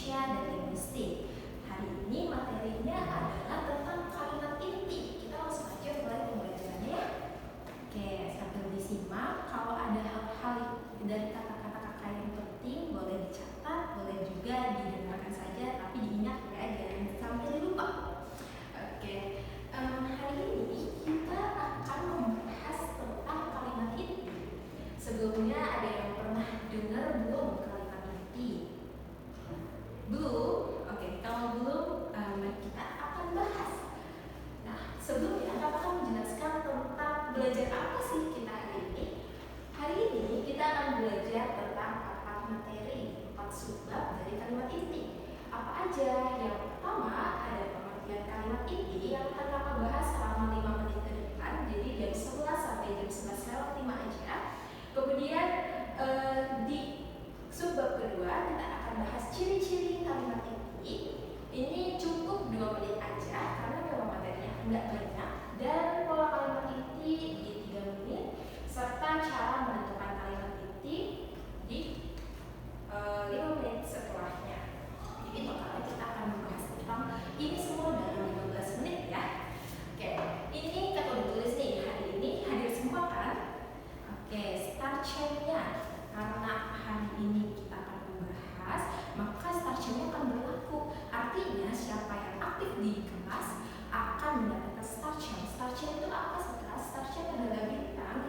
Indonesia dan linguistik. Hari ini materinya adalah tentang kalimat inti. Kita langsung aja mulai pembelajarannya ya. Oke, sambil disimak. Kalau ada hal-hal dari kata-kata kakak yang penting, boleh dicatat, boleh juga didengarkan saja, tapi diingat ya, jangan sampai lupa. Oke, hari ini kita akan membahas tentang kalimat inti. Sebelumnya ada yang pernah dengar belum kalimat inti? Belum? Oke, kalau belum, kita akan bahas. Nah, sebelumnya kakak akan menjelaskan tentang belajar apa sih kita hari ini. Hari ini kita akan belajar tentang 4 materi, 4 subbab dari kalimat inti. Apa aja? Yang pertama ada pengertian kalimat inti yang akan kakak bahas selama 5 menit ke depan. Jadi jam 11 sampai jam 11:05 aja. Kemudian di subbab kedua kita akan bahas ciri-ciri kalimat inti. Ini cukup 2 menit aja karena memang materinya enggak banyak, dan pola kalimat inti di 3 menit serta cara menentukan kalimat inti di 5 menit setelahnya. Jadi totalnya kita akan membahas tentang ini semua dalam 15 menit ya. Oke, ini kata ditulis nih, hari ini hadir semua kan? Oke, start chain-nya. Karena hari ini kita akan membahas, maka start chain-nya akan berlaku. Artinya siapa yang aktif di kelas akan mendapatkan start chain. Start chain itu apa sih kelas? Start chain adalah bintang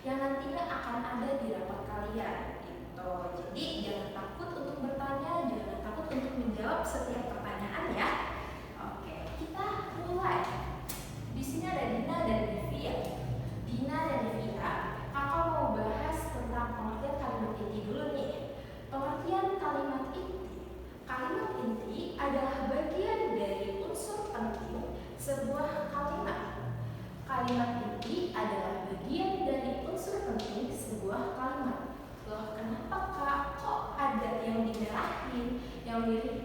yang nantinya akan ada di rapat kalian. Gitu. Jadi jangan takut untuk bertanya, jangan takut untuk menjawab setiap pertanyaan ya. Oke, kita mulai. Di sini ada Dina dan Devia. Dina dan Devia, kakak mau bahas tentang pengertian kalimat inti dulu nih. Pengertian kalimat inti. Kalimat inti adalah bagian dari unsur penting sebuah kalimat. Kalimat inti adalah bagian dari unsur penting sebuah kalimat. Loh, kenapa kak? Kok ada yang dimerahin? Yang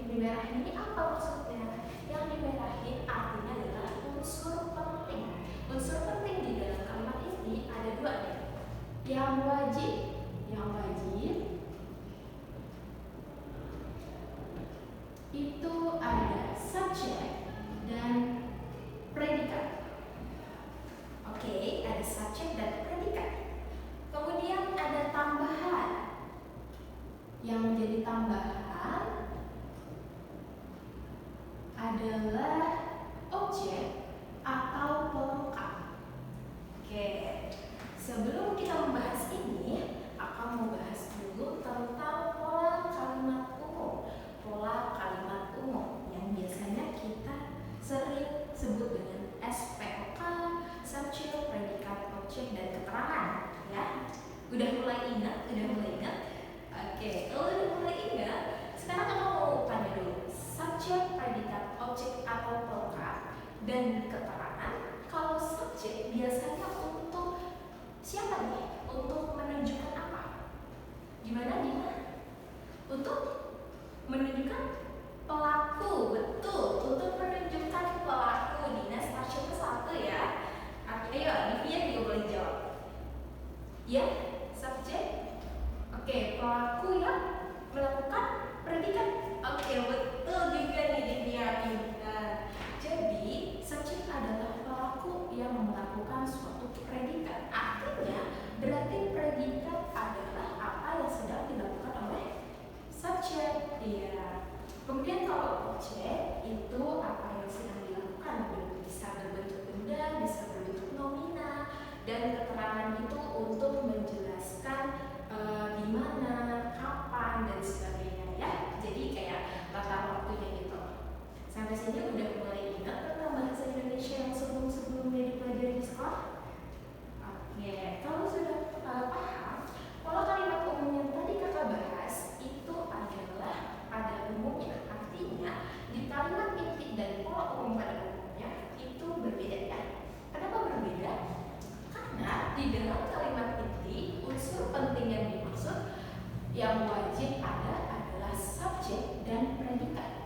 dimerahin ini apa maksudnya? Yang dimerahin artinya adalah unsur penting. Unsur penting di dalam kalimat ini ada 2 nih. Yang wajib itu ada subjek dan predikat. Oke, ada subjek dan predikat. Kemudian ada tambahan. Yang menjadi tambahan adalah objek atau pelengkap. Oke, sebelum kita membahas ini, akan membahas dulu tentang pola kalimat umum. Pola kalimat umum yang biasanya kita sering sebut dengan SPOK, subjek, predikat, objek, dan keterangan. Ya, udah mulai ingat? Oke, kalau udah mulai ingat, sekarang kita mau tanya dulu. Subjek, predikat, objek, atau pelengkap, dan keterangan. Kalau subjek biasanya untuk siapa nih? Untuk menunjukkan apa? Gimana? Untuk menunjukkan pelaku, betul. Untuk menunjukkan pelaku. Dina start chain 1 ya. Ayo, Divya juga boleh jawab. Ya, subjek. Oke, pelaku yang melakukan predikat. Oke, betul juga nih Divya. Jadi, subjek adalah pelaku yang melakukan suatu predikat. Artinya, berarti predikat adalah apa yang sedang dilakukan oleh subjek. Iya. Kemudian kalau objek itu apa yang sedang dilakukan, bisa berbentuk benda, bisa berbentuk nomina, dan keterangan itu untuk menjelaskan di mana, kapan, dan sebagainya ya. Jadi kayak latar waktunya gitu. Sampai sini udah mulai ingat tentang bahasa Indonesia yang sebelum-sebelumnya dipelajari di sekolah? Oke, kalau sudah paham, pola kalimat umum yang tadi kakak bahas itu adalah pada umumnya. Artinya, di kalimat inti dan pola umum pada umumnya itu berbeda ya. Kenapa berbeda? Karena di dalam kalimat inti, unsur penting yang dimaksud yang wajib ada adalah subjek dan predikat.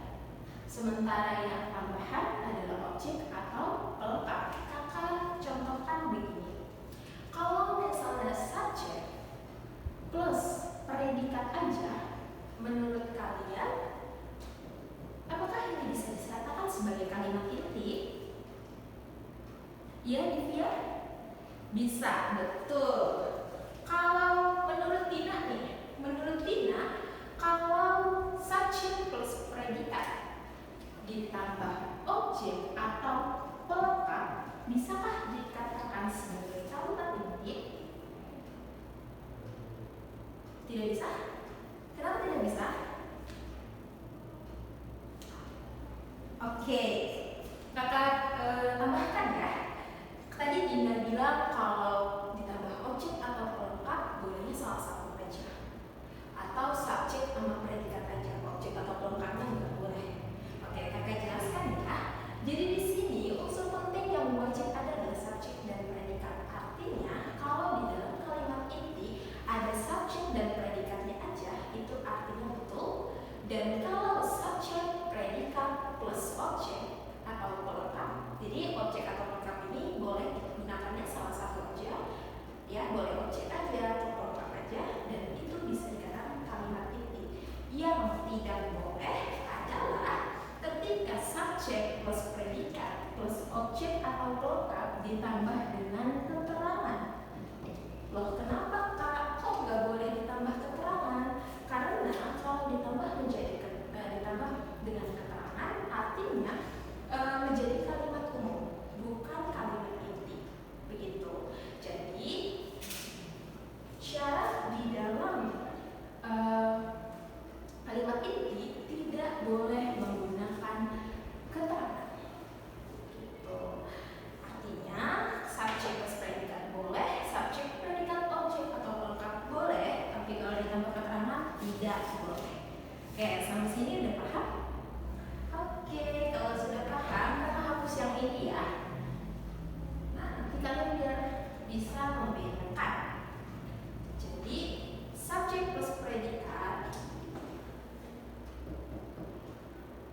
Sementara yang tambahan adalah objek atau pelengkap. Kakak contohkan begini. Kalau misalnya subjek plus predikat aja, menurut kalian Bisa, betul. Kalau menurut Dina nih, kalau subjek plus predikat ditambah objek atau pelengkap, bisakah dikatakan sebagai kalimat inti? Tidak bisa. Kenapa tidak bisa? Oke, kakak tambahkan ya. Tadi Dinda bilang kalau ditambah objek atau pelengkap bolehnya salah satu aja, atau subjek sama predikat aja, objek atau pelengkapnya nggak boleh. Oke, kakak jelaskan ya. Jadi di sini unsur penting yang wajib ada adalah subjek dan predikat. Artinya kalau di dalam kalimat inti ada subjek dan predikatnya aja, itu artinya betul. Dan kalau subjek, predikat plus objek atau pelengkap, jadi objek atau pelengkap ini boleh digunakannya salah satu aja, ya boleh objek aja atau pelengkap aja, dan itu bisa dikatakan kalimat inti. Yang tidak boleh adalah ketika subjek plus predikat plus objek atau pelengkap ditambah dengan keterangan. Loh, kenapa kak? Kok nggak boleh ditambah keterangan? Karena kalau ditambah dengan keterangan, artinya menjadi kalimat umum, bukan kalimat inti. Begitu. Jadi syarat di dalam kalimat inti tidak boleh menggunakan keterangan. Gitu. Artinya subjek plus predikat boleh, subjek predikat objek atau pelengkap boleh, tapi kalau ditambah keterangan tidak boleh. Oke, sampai sini udah paham? Oke, kalau sudah paham, kakak hapus yang ini ya. Nah, nanti kalian biar bisa membedakan. Jadi subjek plus predikat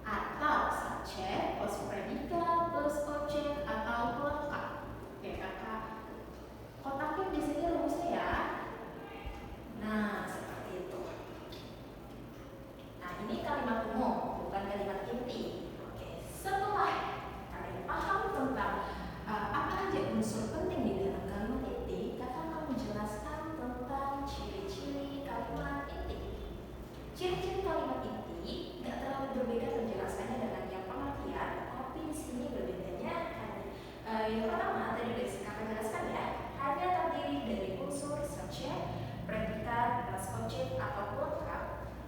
atau subjek plus predikat plus objek atau pelengkap. Oke, kakak kotakin di sini rumusnya ya. Nah, seperti itu. Nah, ini kalimat umum, bukan kalimat inti. Oke, setelah kalian paham tentang apa aja unsur penting di dalam kalimat inti, kakak akan menjelaskan tentang ciri-ciri kalimat inti. Ciri-ciri kalimat inti nggak terlalu berbeda penjelasannya dengan yang pengertian, tapi di sini berbedanya yang pertama tadi udah kakak jelaskan ya, hanya terdiri dari unsur subjek, predikat, plus objek atau pelengkap.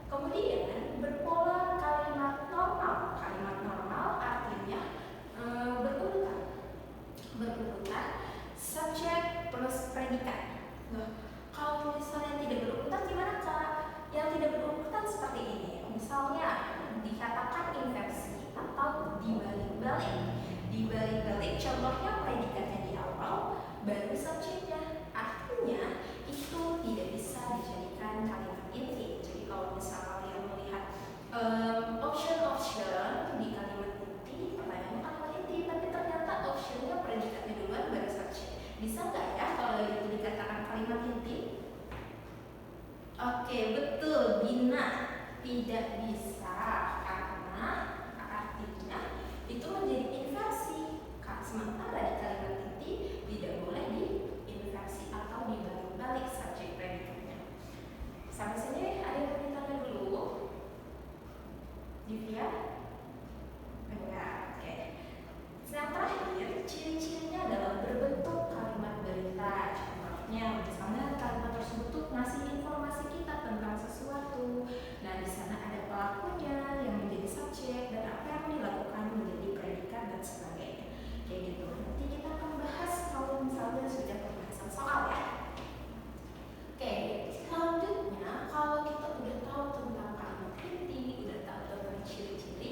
Kemudian berpola kalimat normal. Kalimat normal artinya berurutan subjek plus predikat. Nah, kalau misalnya tidak berurutan gimana kak? Yang tidak berurutan seperti ini. Misalnya dikatakan inversi atau dibalik-balik. Dibalik-balik contohnya predikatnya di awal baru subjeknya. Artinya itu tidak bisa dijadikan kalimat inti. Jadi kalau misalnya kalian melihat option di kalimat inti, pertanyaannya kalimat inti, tapi ternyata optionnya predikatnya duluan baru subjek. Bisa nggak ya kalau itu dikatakan kalimat inti? Oke, betul, Bina, tidak bisa karena artinya itu menjadi inversi. Sementara di kalimat inti tidak boleh diinversi atau dibalik-balik subjek predikatnya. Sampai sini ada yang mau ditanya dulu? Divya? Enggak, oke. Yang terakhir, ciri-cirinya adalah berbentuk kalimat berita. Contohnya, misalnya kalimat tersebut tuh ngasih informasi kita tentang sesuatu. Nah, di sana ada pelakunya yang menjadi subjek dan apa yang dilakukan menjadi predikat dan sebagainya. Kayak gitu. Nanti kita akan bahas kalau misalnya sudah pembahasan soal ya. Oke, selanjutnya kalau kita udah tahu tentang kalimat inti, udah tahu tentang ciri-ciri,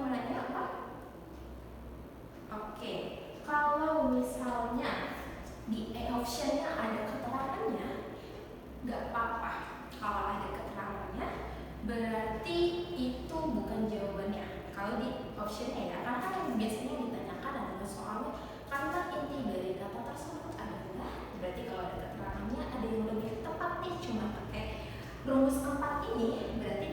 mau nanya apa? Oke, kalau misalnya di optionnya ada keterangannya, nggak apa-apa. Kalau ada keterangannya, berarti itu bukan jawabannya. Kalau di optionnya ya, karena kan yang biasanya ditanyakan adalah soalnya kata inti dari kata tersebut adalah, berarti kalau ada keterangannya ada yang lebih tepat nih, cuma pakai rumus 4 ini, berarti